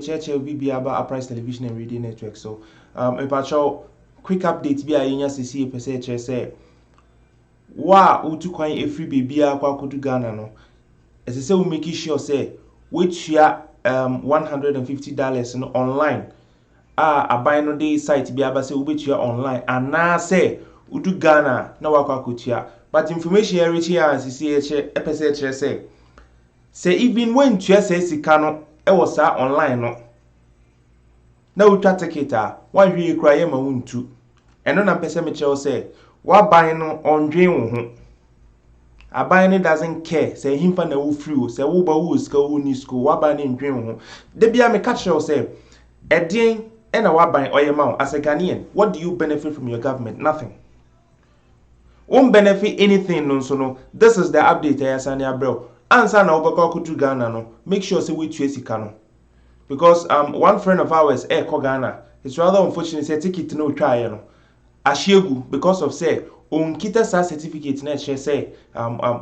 your church will be about Uprise Television and Radio Network. So a quick update be a CCA per se say wa utu kwan every baby akwa kudu Ghana no. As I say we make sure say which ya $150 no online aban no dey site bi aba say ubetua online and na say udu Ghana na wakwa kutia but information here reach here and CCA epese say even when tua say sika no e was online no na utwa ticket wan hwie kura ye ma wuntu eno na pese me che say wa ban no ondwen wo ho aban no doesn't care say himfa na wo free o say wo ba wo sika wo ni school wa ban no ndwen wo ho de bia me catch you say edin and a waban oyema as a Ghanaian, what do you benefit from your government? Nothing. Won't benefit anything, no. So no. This is the update. Yasania bro. Answer na obaka kutu Ghana no. Make sure say we trace no. Because one friend of ours, ko Ghana. It's rather unfortunate say ticket no try no. Ashiegu because of say on kita sa certificate na say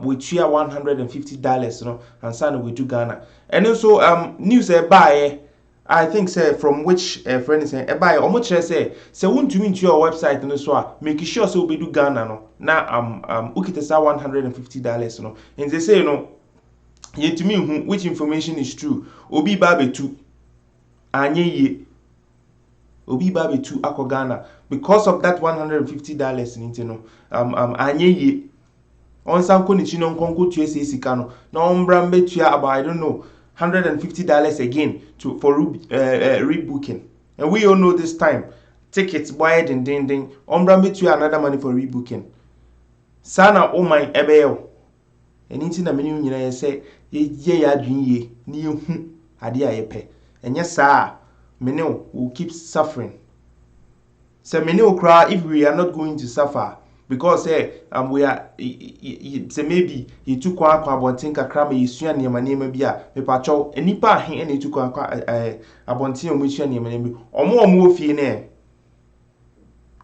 we chia $150 no and sana we do Ghana. And also news buy I think say from which friend is saying buy omo kire say won to into your website no so make sure say we do Ghana no na ukita sa $150 no and they say no yetumi hu which information is true obi ba betu anye ye obi ba betu akọ Ghana because of that $150 nti no anye ye on san ko ni chino nkonko tu sika no na ombra mbetua about I don't know $150 again for rebooking. And we all know this time tickets buy ding ombra metu another money for rebooking. Sana o my ebeo. And into na menu nyina say ye ya adwin ye ni hu ade ayepe. Enye saa mene will keep suffering. So mene cry if we are not going to suffer because we are say maybe you took kwa abontin kakra me yesua niema bia me pacho enipa ahe ene took kwa abontin o mesua niema bi omo ofie ne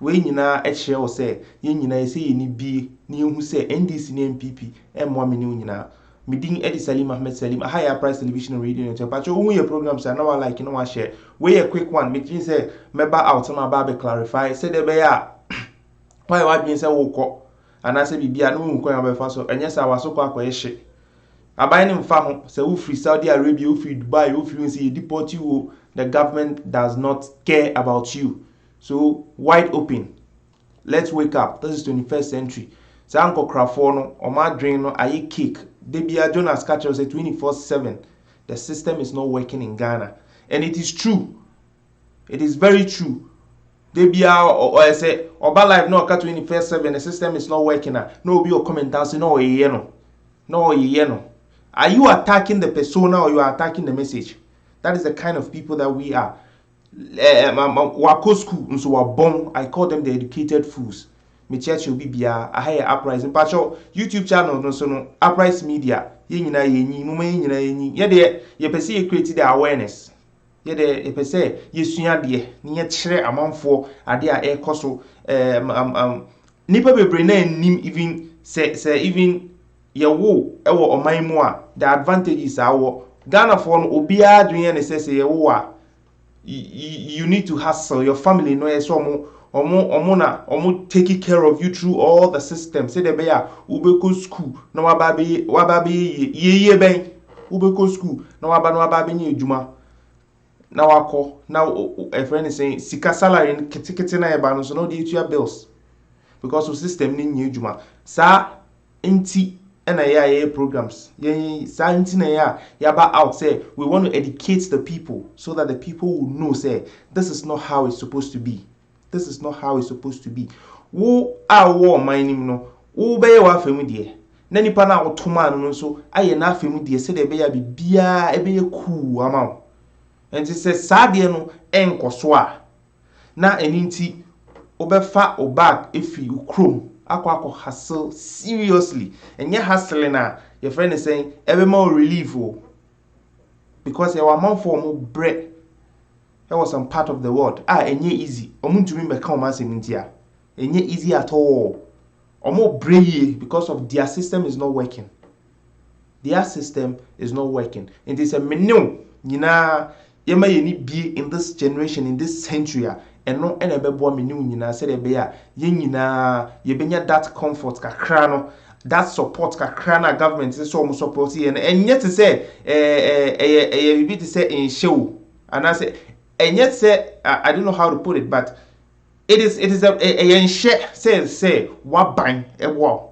we nyina e kire wo say ye nyina say ye ni bi ni ehu say NDC ne MPP emwa me ni nyina medin Edi Salim Ahmed Salim higher price television and radio network pacho who your programs are now like you know share we a quick one make say member out na ba be clarify say there be ya why what being say woko anase bibia no nkwan abefa so enye sa wasoko akoyehye aban ne mfa ho say wo free Saudi Arabia wo free Dubai wo free say deport you the government does not care about you so wide open let's wake up this is 21st century sanko krafo no o ma dwen no aye cake de bia Jonas Catcher say 24/7 the system is not working in Ghana and it is true it is very true. They be or say Oba life no ka 24/7 the system is not working no be your comment and say no ye no are you attacking the persona or you are attacking the message? That is the kind of people that we are. Wako school nso wa bon I call them the educated fools. Me church will be bia a higher uprising pacho YouTube channel no so no uprise media ye nyina ye nyi mo ye nyina ye nyi ye de ye pese ye create the awareness ye de e pese ye sua de ni ye kire amanfo ade a e koso nipa bebre na nim even say even ye wo e wo oman mu a the advantages are wo Ghana for no obi adwen ne say ye wo a you need to hustle your family no so omo taking care of you through all the systems say the be ya ubeko school na waba be ye ben ubeko school na waba be nye adwuma na wako na a friend is saying sika salary kitikiti na eba no so no dey to bills because of system ni nye adwuma sa enti na ya programs ye sa enti na ya ba out say we want to educate the people so that the people will know say this is not how it's supposed to be. This is not how it's supposed to be. Wo awo mining no wo be wa fam de na nipa na otoma no so aye na fam de se de be ya bibia e be cool ama enti se sade no enkoso a na eninti obefa obag efi ukrom akwa hustle seriously enye hustle na your friend is saying ebe more relief because your amount for mo bread. There was some part of the world enye easy omuntumi meka omasemintia enye easy at all omo brave because of their system is not working. Their system is not working. It is a menu nyina yɛma yɛni bie in this generation, in this century a ɛno ɛna ɛbɛboa me ne wo nyinaa sɛdeɛ ɛbɛyɛ a yɛn nyinaa yɛbɛnya that comfort kakra no, that support kakra na government sɛ ɔmo support yɛ no ɛnyɛ te sɛ ɛyɛ bibi te sɛ nhyɛ o anaasɛ ɛnyɛ sɛ I don't know how to put it, but it is a ɛyɛ nhyɛ sɛ waban ɛwɔ.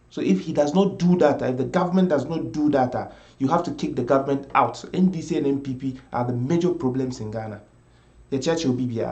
So if he does not do that, if the government does not do that, you have to kick the government out. NDC and NPP are the major problems in Ghana. The church will be